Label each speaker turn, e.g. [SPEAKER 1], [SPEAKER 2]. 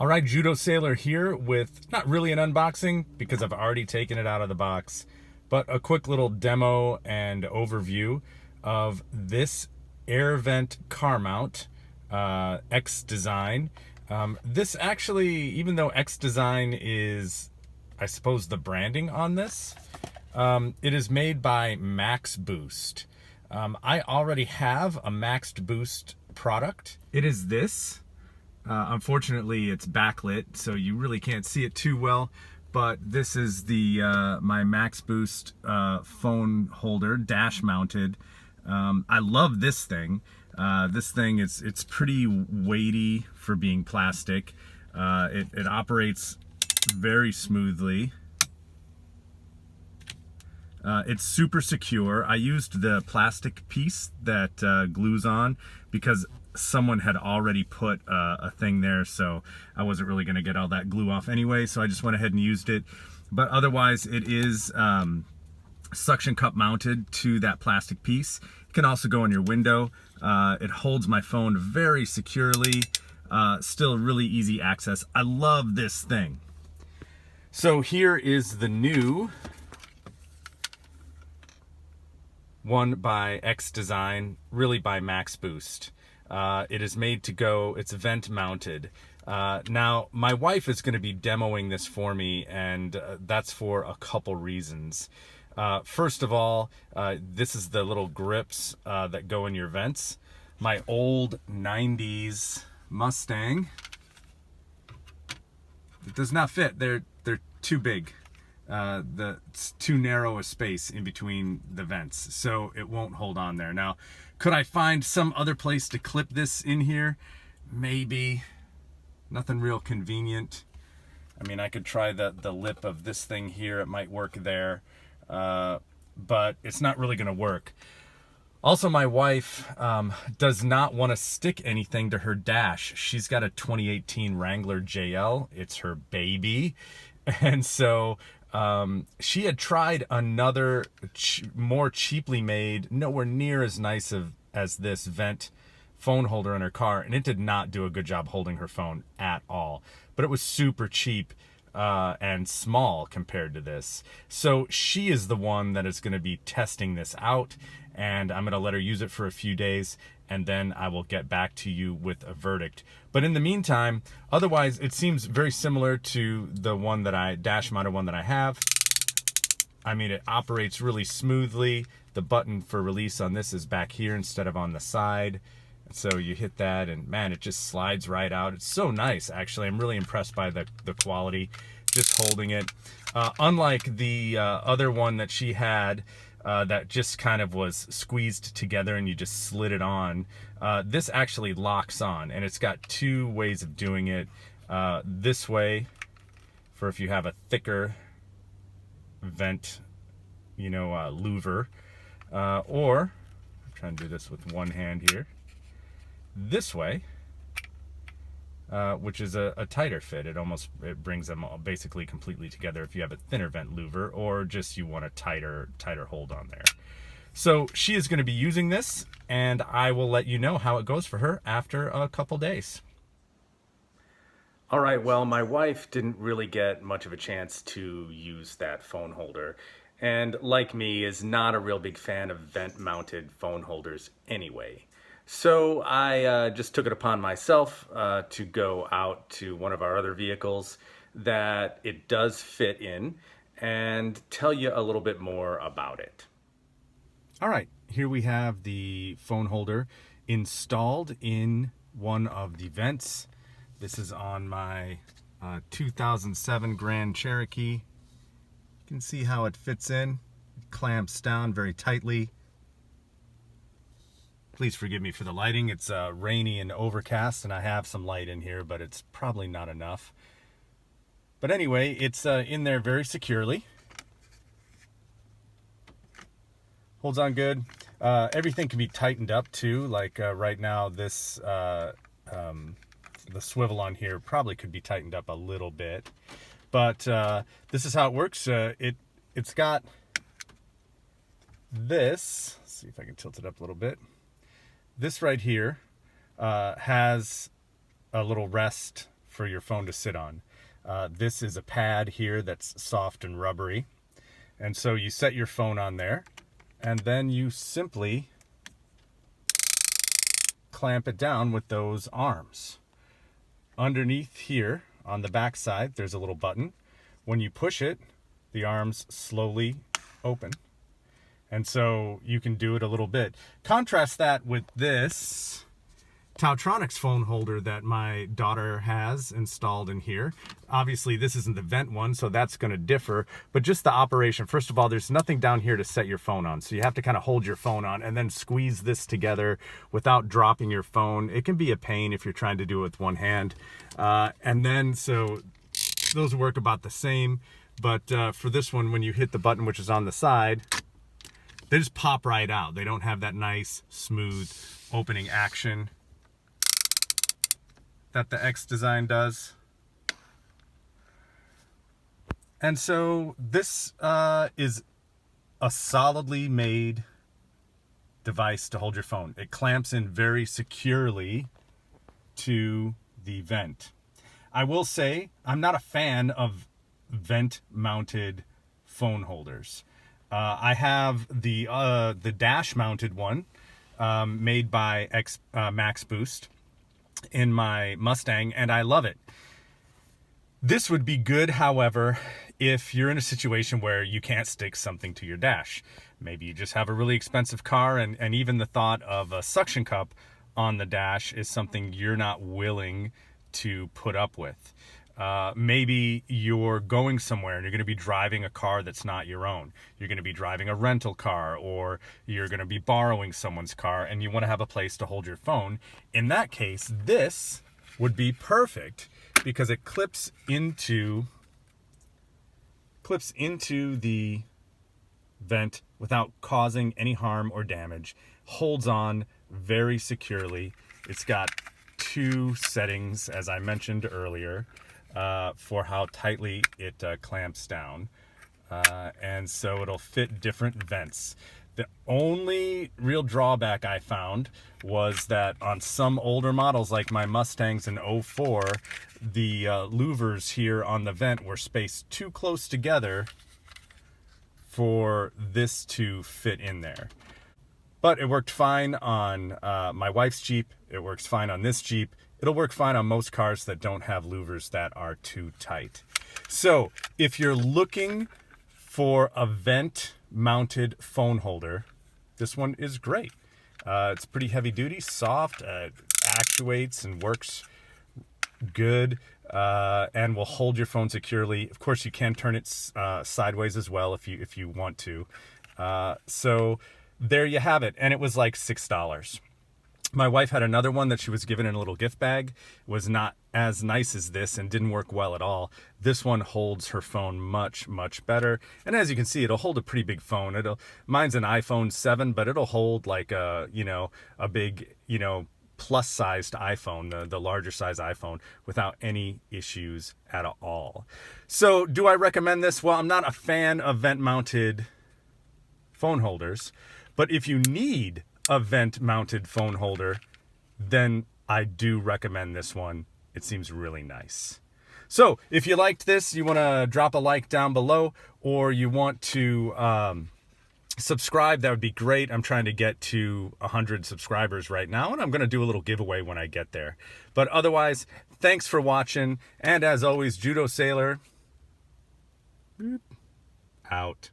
[SPEAKER 1] All right, Judo Sailor here with not really an unboxing because I've already taken it out of the box, but a quick little demo and overview of this air vent car mount, Xdesign. This actually, even though Xdesign is, I suppose, the branding on this, it is made by Max Boost. I already have a Max Boost product. It is this. Unfortunately, it's backlit, so you really can't see it too well. But this is the my Max Boost phone holder, dash mounted. I love this thing. This thing it's pretty weighty for being plastic. It operates very smoothly. It's super secure. I used the plastic piece that glues on because someone had already put a thing there, so I wasn't really going to get all that glue off anyway, so I just went ahead and used it. But otherwise, it is suction cup mounted to that plastic piece. It can also go on your window. It holds my phone very securely. Still really easy access. I love this thing. So here is the new one by Xdesign, really by Max Boost. It is made to go, it's vent mounted. Now, my wife is going to be demoing this for me, and that's for a couple reasons. First of all, this is the little grips that go in your vents. My old 90s Mustang, it does not fit. They're too big. It's too narrow a space in between the vents, so it won't hold on there. Now, could I find some other place to clip this in here? Maybe. Nothing real convenient. I mean, I could try the lip of this thing here. It might work there, but it's not really going to work. Also, my wife does not want to stick anything to her dash. She's got a 2018 Wrangler JL. It's her baby. And so she had tried another more cheaply made, nowhere near as nice as this vent phone holder in her car, and it did not do a good job holding her phone at all. But it was super cheap and small compared to this. So she is the one that is going to be testing this out, and I'm going to let her use it for a few days, and then I will get back to you with a verdict. But in the meantime, otherwise, it seems very similar to the one that dash mounted one that I have. I mean, it operates really smoothly. The button for release on this is back here instead of on the side. So you hit that and man, it just slides right out. It's so nice, actually. I'm really impressed by the quality, just holding it. Unlike the other one that she had, that just kind of was squeezed together and you just slid it on. This actually locks on, and it's got two ways of doing it. This way, for if you have a thicker vent, louver, or I'm trying to do this with one hand here. This way, which is a tighter fit. It brings them all basically completely together if you have a thinner vent louver, or just you want a tighter hold on there. So she is going to be using this, and I will let you know how it goes for her after a couple days. All right, well, my wife didn't really get much of a chance to use that phone holder, and like me, is not a real big fan of vent-mounted phone holders anyway. So I just took it upon myself to go out to one of our other vehicles that it does fit in and tell you a little bit more about it. All right, here we have the phone holder installed in one of the vents. This is on my 2007 Grand Cherokee. You can see how it fits in. It clamps down very tightly. Please forgive me for the lighting. It's rainy and overcast, and I have some light in here, but it's probably not enough. But anyway, it's in there very securely. Holds on good. Everything can be tightened up too. Like right now, this the swivel on here probably could be tightened up a little bit. But this is how it works. It's got this. Let's see if I can tilt it up a little bit. This right here has a little rest for your phone to sit on. This is a pad here that's soft and rubbery. And so you set your phone on there, and then you simply clamp it down with those arms. Underneath here on the back side, there's a little button. When you push it, the arms slowly open. And so you can do it a little bit. Contrast that with this Tautronics phone holder that my daughter has installed in here. Obviously this isn't the vent one, so that's going to differ, but just the operation. First of all, there's nothing down here to set your phone on, so you have to kind of hold your phone on and then squeeze this together without dropping your phone. It can be a pain if you're trying to do it with one hand. And then so those work about the same, but for this one, when you hit the button which is on the side, they just pop right out. They don't have that nice smooth opening action that the Xdesign does. And so this is a solidly made device to hold your phone. It clamps in very securely to the vent. I will say I'm not a fan of vent mounted phone holders. I have the dash mounted one made by Max Boost in my Mustang, and I love it. This would be good, however, if you're in a situation where you can't stick something to your dash. Maybe you just have a really expensive car, and even the thought of a suction cup on the dash is something you're not willing to put up with. Maybe you're going somewhere and you're going to be driving a car that's not your own. You're going to be driving a rental car, or you're going to be borrowing someone's car, and you want to have a place to hold your phone. In that case, this would be perfect because it clips into the vent without causing any harm or damage. Holds on very securely. It's got two settings, as I mentioned earlier, for how tightly it clamps down, and so it'll fit different vents. The only real drawback I found was that on some older models like my Mustangs in 04, the louvers here on the vent were spaced too close together for this to fit in there. But it worked fine on my wife's Jeep. It works fine on this Jeep. It'll work fine on most cars that don't have louvers that are too tight. So if you're looking for a vent mounted phone holder, this one is great. It's pretty heavy duty, soft, actuates and works good, and will hold your phone securely. Of course, you can turn it sideways as well if you want to. So there you have it, and it was like $6. My wife had another one that she was given in a little gift bag. It was not as nice as this and didn't work well at all. This one holds her phone much, much better. And as you can see, it'll hold a pretty big phone. Mine's an iPhone 7, but it'll hold like a big, plus-sized iPhone, the larger size iPhone, without any issues at all. So do I recommend this? Well, I'm not a fan of vent-mounted phone holders, but if you need a vent-mounted phone holder, then I do recommend this one. It seems really nice. So if you liked this, you want to drop a like down below, or you want to subscribe, that would be great. I'm trying to get to 100 subscribers right now, and I'm going to do a little giveaway when I get there. But otherwise, thanks for watching, and as always, Judo Sailor out.